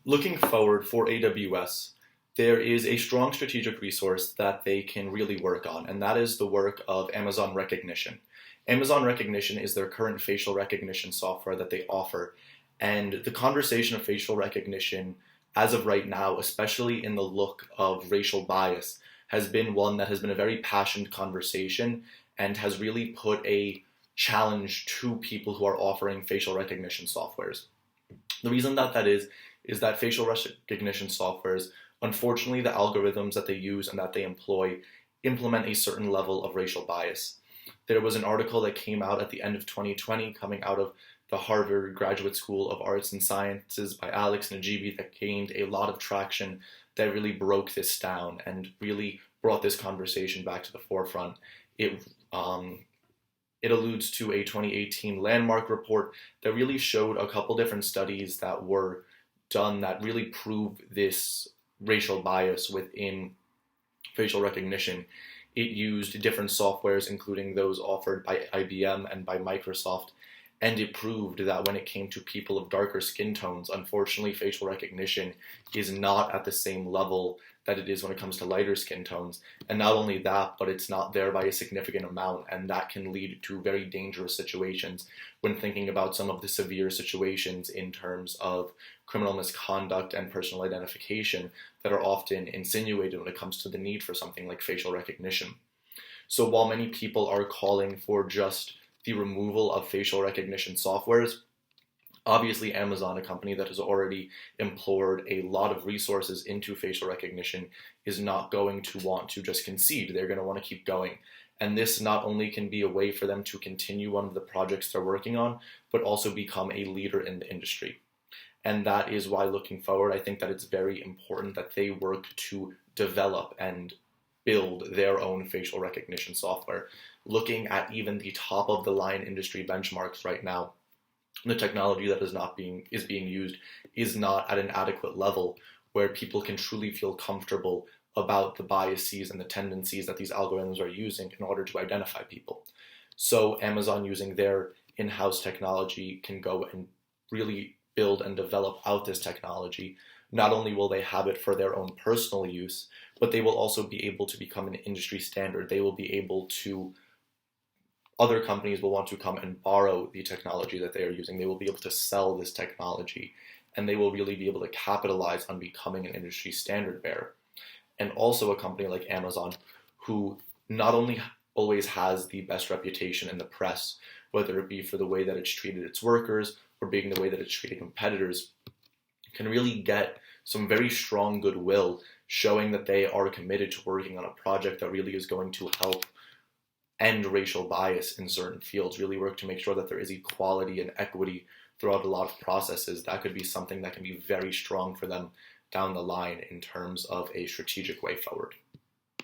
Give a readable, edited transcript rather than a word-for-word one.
Looking forward for AWS, there is a strong strategic resource that they can really work on, and that is the work of Amazon Rekognition. Amazon Rekognition is their current facial recognition software that they offer, and the conversation of facial recognition, as of right now, especially in the look of racial bias, has been one that has been a very passionate conversation and has really put a challenge to people who are offering facial recognition softwares. The reason that is that facial recognition softwares, unfortunately, the algorithms that they use and that they employ implement a certain level of racial bias. There was an article that came out at the end of 2020 coming out of the Harvard Graduate School of Arts and Sciences by Alex Najibi that gained a lot of traction that really broke this down and really brought this conversation back to the forefront. It it alludes to a 2018 landmark report that really showed a couple different studies that were done that really proved this racial bias within facial recognition. It used different softwares, including those offered by IBM and by Microsoft, and it proved that when it came to people of darker skin tones, unfortunately, facial recognition is not at the same level that it is when it comes to lighter skin tones. And not only that, but it's not there by a significant amount, and that can lead to very dangerous situations when thinking about some of the severe situations in terms of criminal misconduct and personal identification that are often insinuated when it comes to the need for something like facial recognition. So while many people are calling for just the removal of facial recognition softwares, obviously Amazon, a company that has already employed a lot of resources into facial recognition, is not going to want to just concede. They're going to want to keep going. And this not only can be a way for them to continue one of the projects they're working on, but also become a leader in the industry. And that is why, looking forward, I think that it's very important that they work to develop and build their own facial recognition software. Looking at even the top of the line industry benchmarks right now, the technology that is being used is not at an adequate level where people can truly feel comfortable about the biases and the tendencies that these algorithms are using in order to identify people. So Amazon, using their in-house technology, can go and really build and develop out this technology. Not only will they have it for their own personal use, but they will also be able to become an industry standard. They will be able to, other companies will want to come and borrow the technology that they are using. They will be able to sell this technology, and they will really be able to capitalize on becoming an industry standard bearer. And also a company like Amazon, who not only always has the best reputation in the press, whether it be for the way that it's treated its workers or being the way that it's treated competitors, can really get some very strong goodwill, showing that they are committed to working on a project that really is going to help end racial bias in certain fields, really work to make sure that there is equality and equity throughout a lot of processes. That could be something that can be very strong for them down the line in terms of a strategic way forward.